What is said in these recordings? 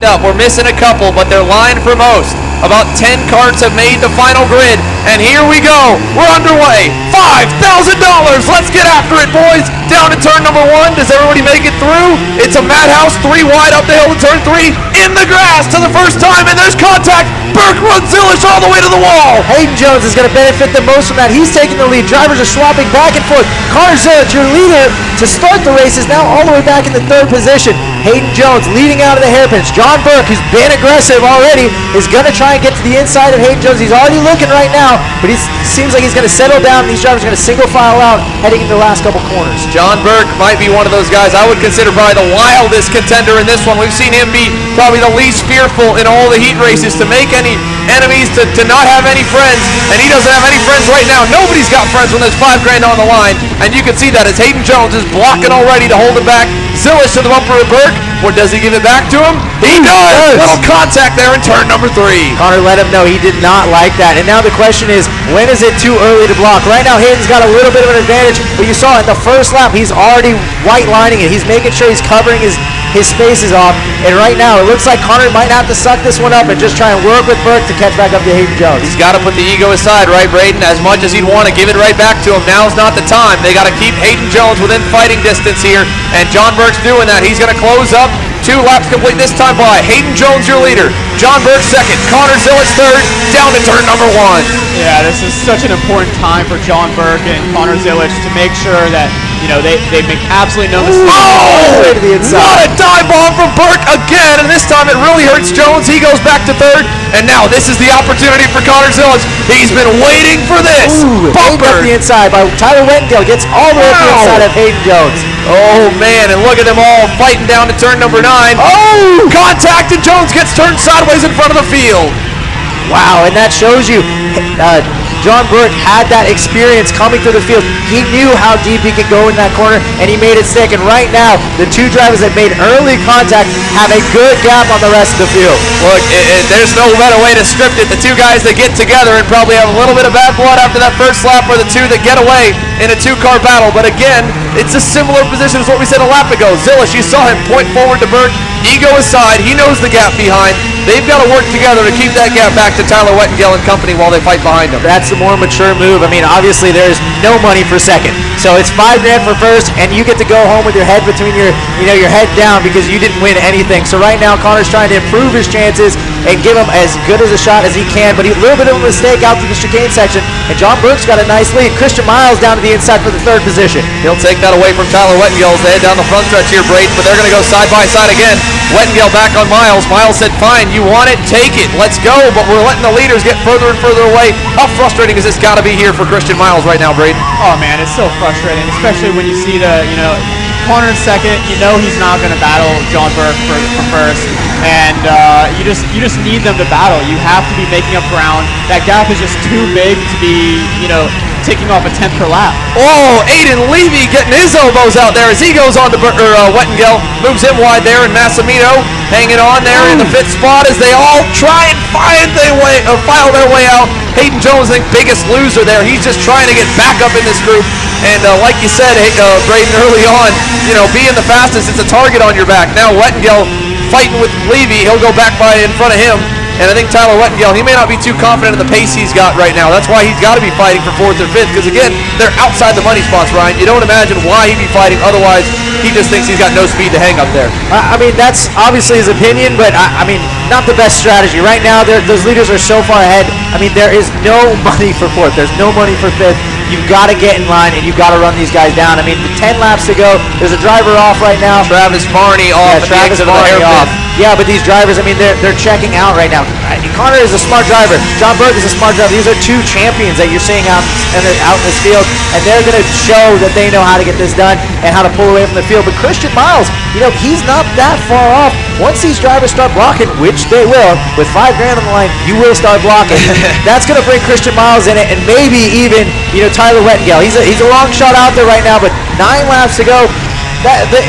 We're missing a couple, but they're lying for most. About 10 carts have made the final grid, and here we go. We're underway. $5,000. Let's get after it, boys. Down to turn number 1. Does everybody make it through? It's a madhouse, 3 wide up the hill to turn 3. In the grass to the first time, and there's contact. Burke runs Zilish all the way to the wall. Hayden Jones is going to benefit the most from that. He's taking the lead. Drivers are swapping back and forth. Connor Zilish, your leader to start the race, is now all the way back in the 3rd position. Hayden Jones leading out of the hairpins. John Burke, who's been aggressive already, is going to try and get to the inside of Hayden Jones. He's already looking right now, but he seems like he's going to settle down. These drivers are going to single file out heading into the last couple corners. John Burke might be one of those guys I would consider probably the wildest contender in this one. We've seen him be probably the least fearful in all the heat races to make any enemies, to not have any friends, and he doesn't have any friends right now. Nobody's got friends when there's $5 grand on the line, and you can see that as Hayden Jones is blocking already to hold it back. Zilish to the bumper of Burke, or does he give it back to him? He does! Little contact there in turn number 3. Connor let him know he did not like that, and now the question is, when is it too early to block? Right now, Hayden's got a little bit of an advantage, but you saw in the first lap, he's already white lining it. He's making sure he's covering his spaces off, and right now, it looks like Connor might have to suck this one up and just try and work with Burke to catch back up to Hayden Jones. He's got to put the ego aside, right, Braden? As much as he'd want to give it right back to him, now's not the time. They got to keep Hayden Jones within fighting distance here, and John Burke's doing that. He's going to close up. 2 laps complete this time by Hayden Jones, your leader. John Burke 2nd. Connor Zilish 3rd. Down to turn number 1. Yeah, this is such an important time for John Burke and Connor Zilish to make sure that, you know, they make absolutely no mistakes. Oh! To the inside. What a dive bomb from Burke again, and this time it really hurts Jones. He goes back to 3rd, and now this is the opportunity for Connor Zilish. He's been waiting for this. Bumper. Up the inside by Tyler Wettengale. Gets all the way up the inside of Hayden Jones. Oh, man, and look at them all fighting down to turn number 9. Oh! Contact, and Jones gets turned sideways in front of the field. Wow, and that shows you John Burke had that experience coming through the field. He knew how deep he could go in that corner, and he made it stick. And right now, the 2 drivers that made early contact have a good gap on the rest of the field. Look, there's no better way to script it. The 2 guys that get together and probably have a little bit of bad blood after that first lap are the 2 that get away in a 2-car battle. But again, it's a similar position as what we said a lap ago. Zilish, you saw him point forward to Burke. Ego aside, he knows the gap behind. They've got to work together to keep that gap back to Tyler Wettengale and company while they fight behind him. That's the more mature move. I mean, obviously there's no money for 2nd, so it's $5 grand for 1st, and you get to go home with your head between your head down because you didn't win anything. So right now, Connor's trying to improve his chances and give him as good as a shot as he can. But a little bit of a mistake out through the chicane section, and John Burke's got a nice lead. Christian Miles down to the inside for the 3rd position. He'll take that away from Tyler Wettengale as they head down the front stretch here, Braden, but they're going to go side by side again. Wettengale back on Miles. Miles said, fine, you want it, take it, let's go, but we're letting the leaders get further and further away. How frustrating is this got to be here for Christian Miles right now, Braden? Oh, man, it's so frustrating, especially when you see Connor 2nd. You know he's not going to battle John Burke for 1st, and you just need them to battle. You have to be making up ground. That gap is just too big to be, taking off a 10th per lap. Oh, Aiden Levy getting his elbows out there as he goes on to Wettengale, moves him wide there, and Massimino hanging on there in the 5th spot as they all try and file their way out. Hayden Jones, I think, biggest loser there. He's just trying to get back up in this group, and like you said, Braden, early on, being the fastest, it's a target on your back. Now Wettengale fighting with Levy, he'll go back by in front of him. And I think Tyler Wettengale, he may not be too confident in the pace he's got right now. That's why he's got to be fighting for 4th or 5th, because again, they're outside the money spots, Ryan. You don't imagine why he'd be fighting. Otherwise, he just thinks he's got no speed to hang up there. I mean, that's obviously his opinion, but I mean, not the best strategy. Right now, those leaders are so far ahead. I mean, there is no money for 4th. There's no money for 5th. You've got to get in line, and you've got to run these guys down. I mean, 10 laps to go. There's a driver off right now. Travis Barney off. Yeah, Travis Barney off. Yeah, but these drivers, I mean, they're checking out right now. Connor is a smart driver. John Burke is a smart driver. These are 2 champions that you're seeing out in this field, and they're going to show that they know how to get this done and how to pull away from the field. But Christian Miles, he's not that far off. Once these drivers start blocking, which they will, with $5 grand on the line, you will start blocking. That's going to bring Christian Miles in it, and maybe even, Tyler Wettengale. He's a long shot out there right now, but 9 laps to go.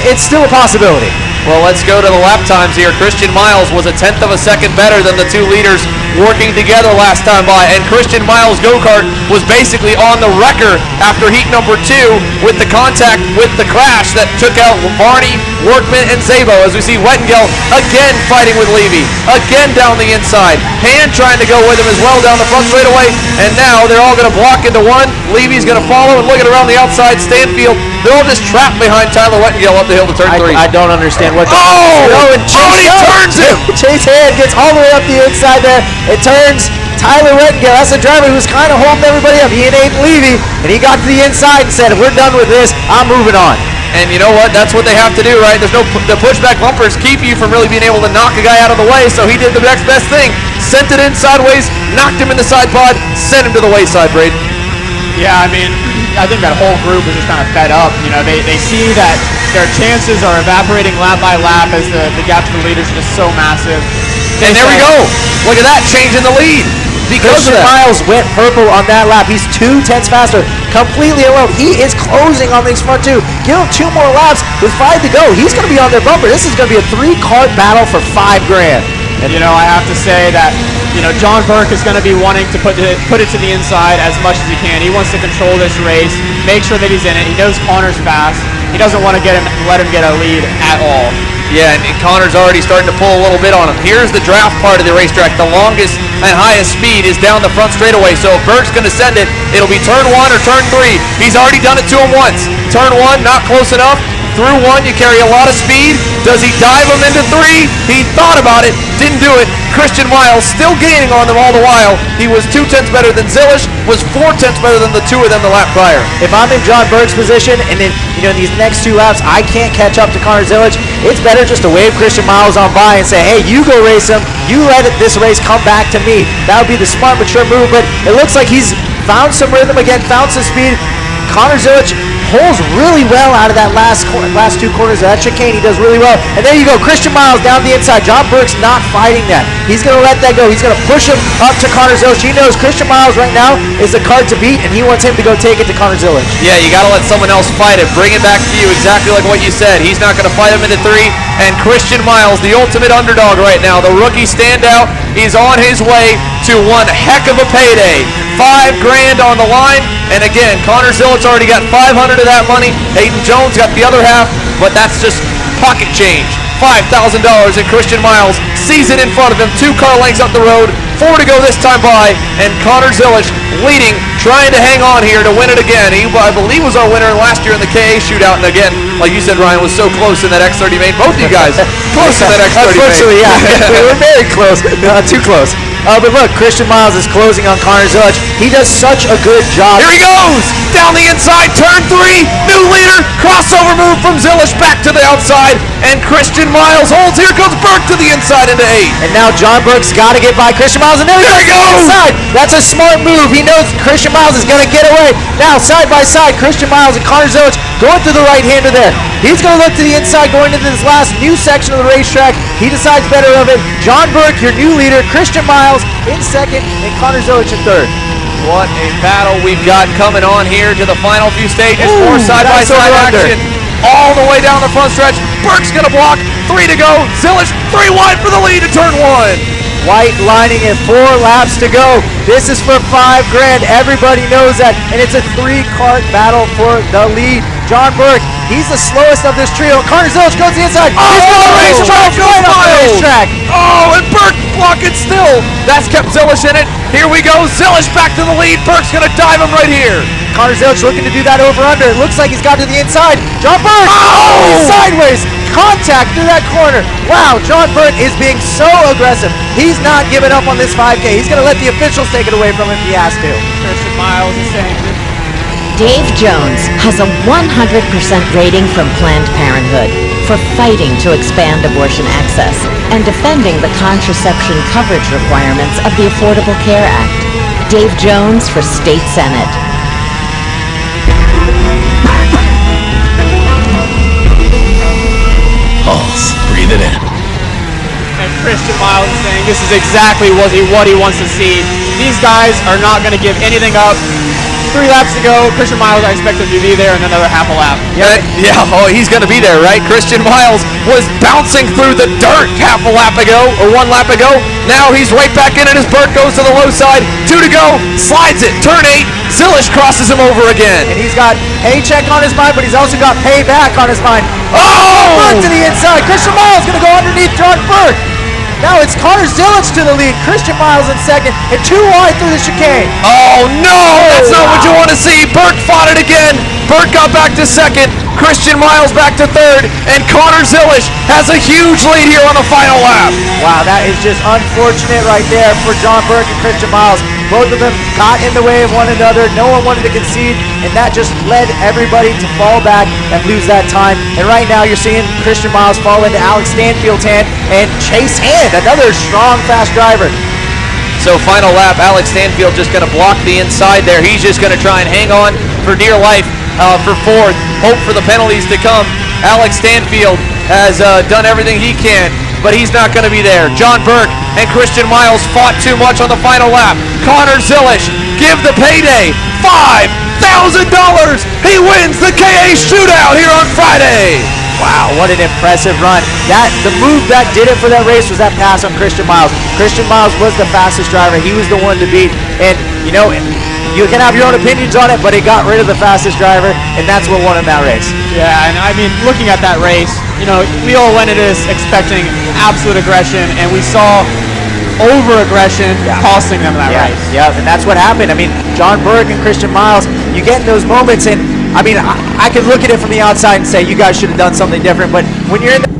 It's still a possibility. Well, let's go to the lap times here. Christian Miles was a 1/10 of a second better than the 2 leaders working together last time by, and Christian Miles' go-kart was basically on the wrecker after heat number 2 with the contact with the crash that took out Varney Workman and Zabo, as we see Wettengel again fighting with Levy, again down the inside. Hand trying to go with him as well down the front straightaway, and now they're all going to block into one. Levy's going to follow and looking around the outside. Stanfield, they're all just trapped behind Tyler Wettengel up the hill to turn 3. I don't understand what. And he turns him! Chase Hand gets all the way up the inside there. It turns Tyler Wettengel. That's a driver who's kind of holding everybody up. He enabled Levy, and he got to the inside and said, "We're done with this. I'm moving on." And you know what? That's what they have to do, right? There's no the pushback bumpers keep you from really being able to knock a guy out of the way. So he did the next best thing, sent it in sideways, knocked him in the side pod, sent him to the wayside, Braden. Yeah, I mean, I think that whole group is just kind of fed up. You know, they see that their chances are evaporating lap by lap as the gap to the leaders is just so massive. And there we go. Look at that, changing the lead. Because Christian of that. Miles went purple on that lap. He's 2 tenths faster, completely alone. He is closing on these front 2. Give him 2 more laps with 5 to go. He's going to be on their bumper. This is going to be a 3-cart battle for $5 grand. And you know, I have to say that, you know, John Burke is going to be wanting to put it to the inside as much as he can. He wants to control this race, make sure that he's in it. He knows Connor's fast. He doesn't want to let him get a lead at all. Yeah, and Connor's already starting to pull a little bit on him. Here's the draft part of the racetrack. The longest and highest speed is down the front straightaway. So if Burke's going to send it, it'll be turn 1 or turn 3. He's already done it to him once. Turn 1, not close enough. Through 1, you carry a lot of speed. Does he dive him into 3? He thought about it, didn't do it. Christian Miles still gaining on them all the while. He was 2 tenths better than Zilish, was 4 tenths better than the 2 of them the lap prior. If I'm in John Burke's position and in these next 2 laps I can't catch up to Connor Zilish, it's better just to wave Christian Miles on by and say, "Hey, you go race him. You let this race come back to me." That would be the smart, mature move. But it looks like he's found some rhythm again, found some speed. Connor Zilish pulls really well out of that last 2 corners of that chicane. He does really well. And there you go, Christian Miles down the inside. John Burke's not fighting that. He's going to let that go. He's going to push him up to Connor Zilish. He knows Christian Miles right now is the card to beat, and he wants him to go take it to Connor Zilish. Yeah, you got to let someone else fight it. Bring it back to you, exactly like what you said. He's not going to fight him into 3. And Christian Miles, the ultimate underdog right now, the rookie standout, is on his way to one heck of a payday. $5 grand on the line. And again, Connor Zilich's already got 500 of that money. Hayden Jones got the other half, but that's just pocket change. $5,000, and Christian Miles sees it in front of him. 2 car lengths up the road, 4 to go this time by, and Connor Zilish leading, trying to hang on here to win it again. He, I believe, was our winner last year in the KA Shootout, and again, like you said, Ryan, was so close in that X30 main. Both of you guys close in that X30 main. Unfortunately, yeah, we were very close, not too close. But look, Christian Miles is closing on Connor Zilish. He does such a good job. Here he goes! Down the inside, turn 3, new leader, crossover move from Zilish back to the outside, and Christian Miles holds. Here comes Burke to the inside into 8. And now John Burke's got to get by Christian Miles, and there he goes! Inside. That's a smart move. He knows Christian Miles is going to get away. Now, side by side, Christian Miles and Connor Zilish going through the right-hander there. He's going to look to the inside going into this last new section of the racetrack. He decides better of it. John Burke, your new leader. Christian Miles in second, and Connor Zilish in third. What a battle we've got coming on here to the final few stages. Ooh, More side-by-side action all the way down the front stretch. Burke's going to block. 3 to go. Zilish 3 wide for the lead to turn 1. White lining and 4 laps to go. This is for $5 grand. Everybody knows that. And it's a 3-cart battle for the lead. John Burke, he's the slowest of this trio. Connor Zilish goes to the inside. Oh, He's racetrack goes right off the racetrack. Oh, and Burke blocking still. That's kept Zilish in it. Here we go. Zilish back to the lead. Burke's going to dive him right here. Connor Zilish looking to do that over-under. It looks like he's got to the inside. John Burke, sideways. Contact through that corner. Wow, John Burke is being so aggressive. He's not giving up on this 5K. He's going to let the officials take it away from him if he has to. Christian Miles is saying Dave Jones has a 100% rating from Planned Parenthood for fighting to expand abortion access and defending the contraception coverage requirements of the Affordable Care Act. Dave Jones for State Senate. Pulse, breathe it in. and Christian Miles is saying this is exactly what he wants to see. These guys are not going to give anything up. 3 laps to go. Christian Miles, I expect him to be there in another half a lap. Yeah, oh, he's going to be there, right? Christian Miles was bouncing through the dirt half a lap ago, or 1 lap ago. Now he's right back in it as Burt goes to the low side. 2 to go, slides it, turn 8. Zilish crosses him over again. And he's got paycheck on his mind, but he's also got payback on his mind. Oh! Burke to the inside. Christian Miles going to go underneath John Burke. Now it's Connor Zilish to the lead. Christian Miles in second, and 2 wide through the chicane. Oh no, that's not what you want to see. Burke fought it again. Burke got back to second. Christian Miles back to third, and Connor Zilish has a huge lead here on the final lap. Wow, that is just unfortunate right there for John Burke and Christian Miles. Both of them got in the way of one another. No one wanted to concede, and that just led everybody to fall back and lose that time. And right now you're seeing Christian Miles fall into Alex Stanfield's hand and Chase Hand, another strong, fast driver. So final lap, Alex Stanfield just going to block the inside there. He's just going to try and hang on for dear life for fourth. Hope for the penalties to come. Alex Stanfield has done everything he can, but he's not going to be there. John Burke and Christian Miles fought too much on the final lap. Connor Zilish, give the payday, $5,000. He wins the KA Shootout here on Friday. Wow, what an impressive run. The move that did it for that race was that pass on Christian Miles. Christian Miles was the fastest driver. He was the one to beat. And, you know, you can have your own opinions on it, but it got rid of the fastest driver, and that's what won him that race. Yeah, and I mean, looking at that race, you know, we all went into this expecting absolute aggression, and we saw over-aggression costing them that race. Yeah, and that's what happened. I mean, John Burke and Christian Miles, you get in those moments, and I mean, I could look at it from the outside and say, you guys should have done something different, but when you're in the